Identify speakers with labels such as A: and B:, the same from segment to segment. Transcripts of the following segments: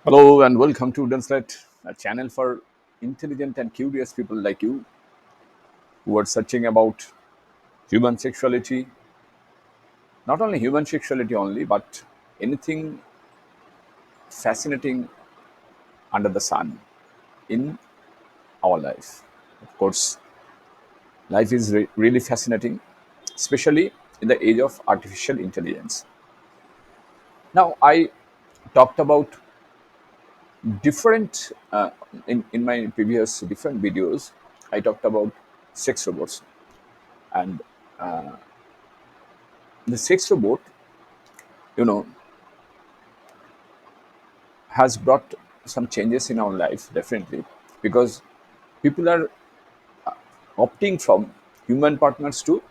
A: Hello and welcome to Dunslet, a channel for intelligent and curious people like you who are searching about human sexuality. Not only human sexuality only, but anything fascinating under the sun in our life. Of course, life is really fascinating, especially in the age of artificial intelligence. Now, I talked about different in my previous different videos. I talked about sex robots and the sex robot, you know, has brought some changes in our life, definitely, because people are opting from human partners to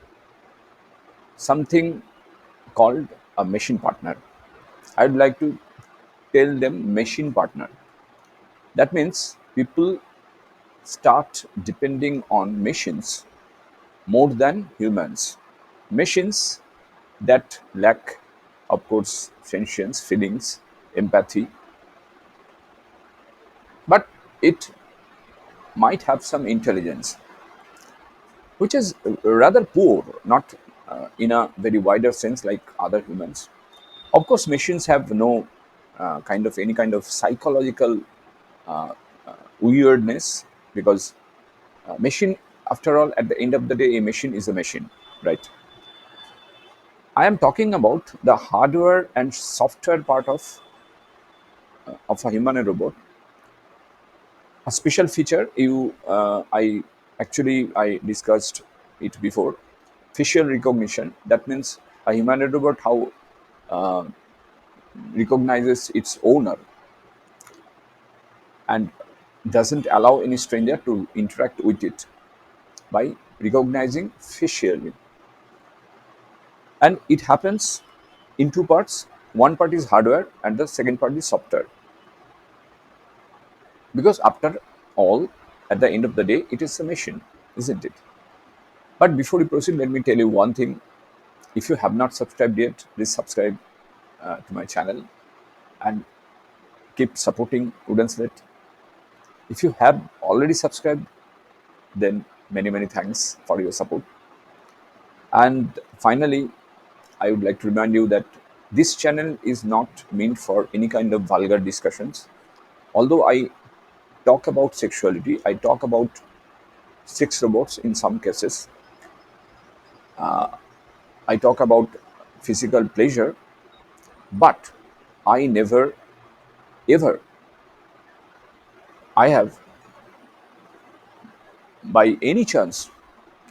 A: something called a machine partner. I'd like to tell them machine partner. That means people start depending on machines more than humans. Machines that lack, of course, sentience, feelings, empathy, but it might have some intelligence, which is rather poor, not in a very wider sense like other humans. Of course, machines have no kind of any kind of psychological weirdness because machine, after all, at the end of the day, a machine is a machine, right? I am talking about the hardware and software part of a human and robot. A special feature I discussed it before, facial recognition. That means a humanoid robot how recognizes its owner and doesn't allow any stranger to interact with it by recognizing facially. And it happens in two parts. One part is hardware and the second part is software. Because after all, at the end of the day, it is a machine, isn't it? But before we proceed, let me tell you one thing. If you have not subscribed yet, please subscribe to my channel and keep supporting Wooden Slit. If you have already subscribed, then many thanks for your support. And finally, I would like to remind you that this channel is not meant for any kind of vulgar discussions. Although I talk about sexuality, I talk about sex robots in some cases, I talk about physical pleasure, but I never ever I have by any chance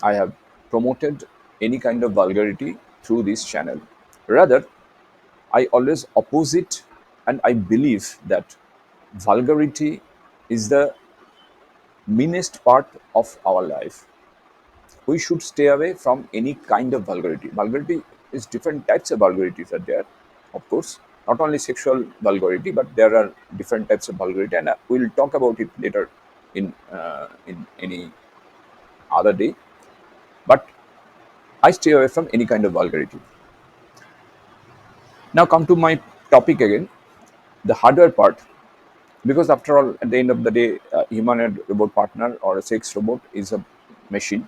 A: I have promoted any kind of vulgarity through this channel. Rather, I always oppose it, and I believe that vulgarity is the meanest part of our life. We should stay away from any kind of vulgarity. Vulgarity is different types of vulgarities are there, of course. Not only sexual vulgarity, but there are different types of vulgarity, and we'll talk about it later in any other day. But I stay away from any kind of vulgarity. Now come to my topic again, the hardware part. Because after all, at the end of the day, a human and robot partner or a sex robot is a machine.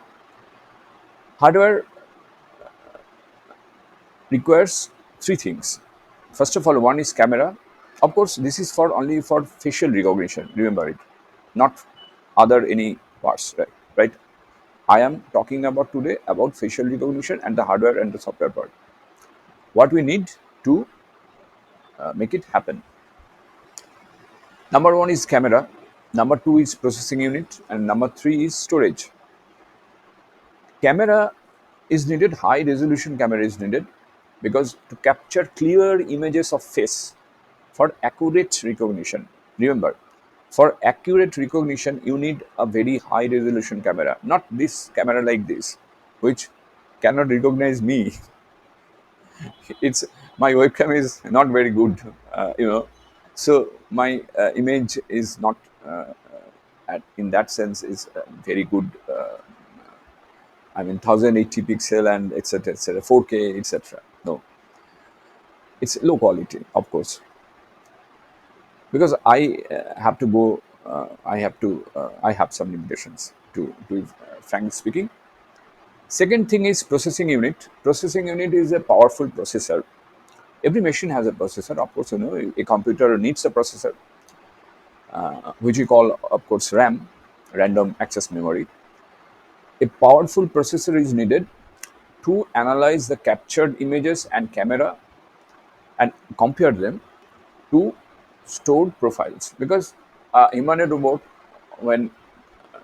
A: Hardware requires three things. First of all, one is camera. Of course, this is for only for facial recognition. Remember it, not other any parts. Right. I am talking about today about facial recognition and the hardware and the software part. What we need to make it happen. Number one is camera. Number two is processing unit, and number three is storage. Camera is needed, high resolution camera is needed because to capture clear images of face for accurate recognition. Remember, for accurate recognition, you need a very high resolution camera, not this camera like this, which cannot recognize me. It's my webcam is not very good, so my image is not in that sense is very good. I mean, 1080 pixel and etc., 4K, etc. No, it's low quality, of course. because I have to go. I have to. I have some limitations to frankly speaking. Second thing is processing unit. Processing unit is a powerful processor. Every machine has a processor. Of course, a computer needs a processor, which we call, of course, RAM, random access memory. A powerful processor is needed to analyze the captured images and camera and compare them to stored profiles, because a humanoid robot, when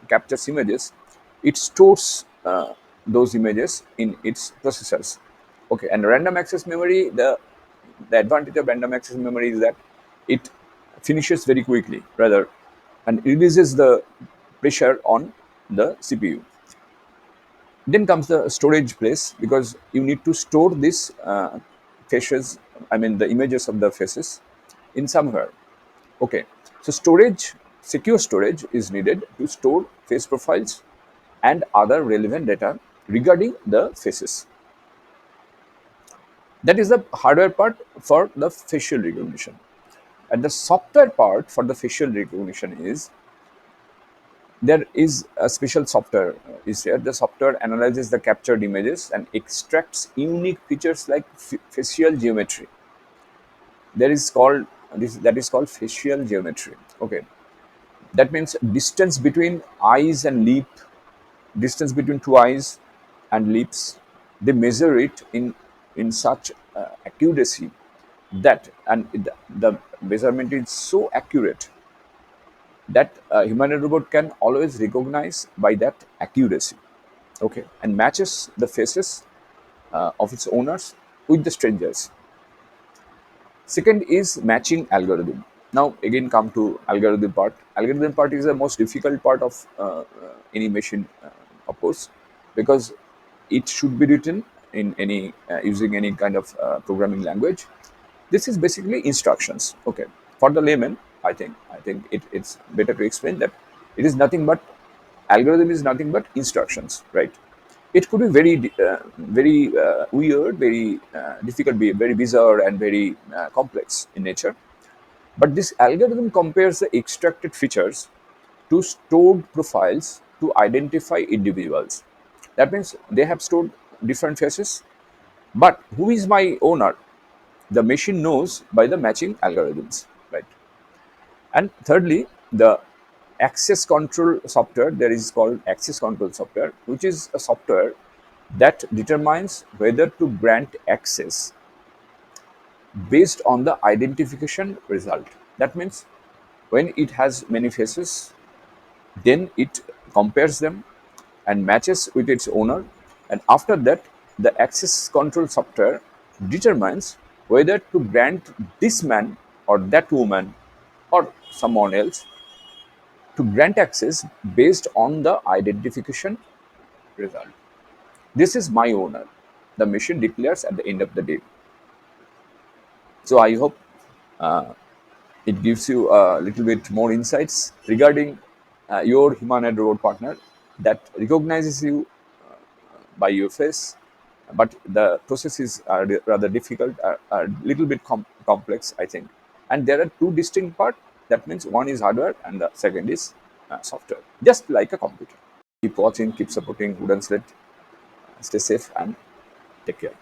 A: captures images, it stores those images in its processors. Okay, and random access memory, the advantage of random access memory is that it finishes very quickly, rather, and releases the pressure on the CPU. Then comes the storage place, because you need to store this faces, I mean the images of the faces, in somewhere. Okay, so storage, secure storage is needed to store face profiles and other relevant data regarding the faces. That is the hardware part for the facial recognition. And the software part for the facial recognition is, there is a special software is here. The software analyzes the captured images and extracts unique features like facial geometry. There is called this that is called facial geometry. Okay, that means distance between eyes and lip, distance between two eyes and lips. They measure it in such accuracy that, and the measurement is so accurate that a humanoid robot can always recognize by that accuracy. Okay, and matches the faces of its owners with the strangers. Second is matching algorithm. Now again come to algorithm part. Algorithm part is the most difficult part of any machine, of course, because it should be written in any using any kind of programming language. This is basically instructions. Okay, for the layman, it's better to explain that it is nothing but, algorithm is nothing but instructions, right? It could be very weird, very difficult, very bizarre, and very complex in nature. But this algorithm compares the extracted features to stored profiles to identify individuals. That means they have stored different faces, but who is my owner? The machine knows by the matching algorithms, right? And thirdly, the access control software, there is called access control software, which is a software that determines whether to grant access based on the identification result. That means when it has many faces, then it compares them and matches with its owner, and after that, the access control software determines whether to grant this man or that woman or someone else to grant access based on the identification result. This is my owner, the machine declares at the end of the day. So I hope it gives you a little bit more insights regarding your humanoid robot partner that recognizes you by your face, but the process is rather difficult, a little bit complex, I think. And there are two distinct parts. That means one is hardware and the second is software, just like a computer. Keep watching, keep supporting Wooden Sled. Stay safe and take care.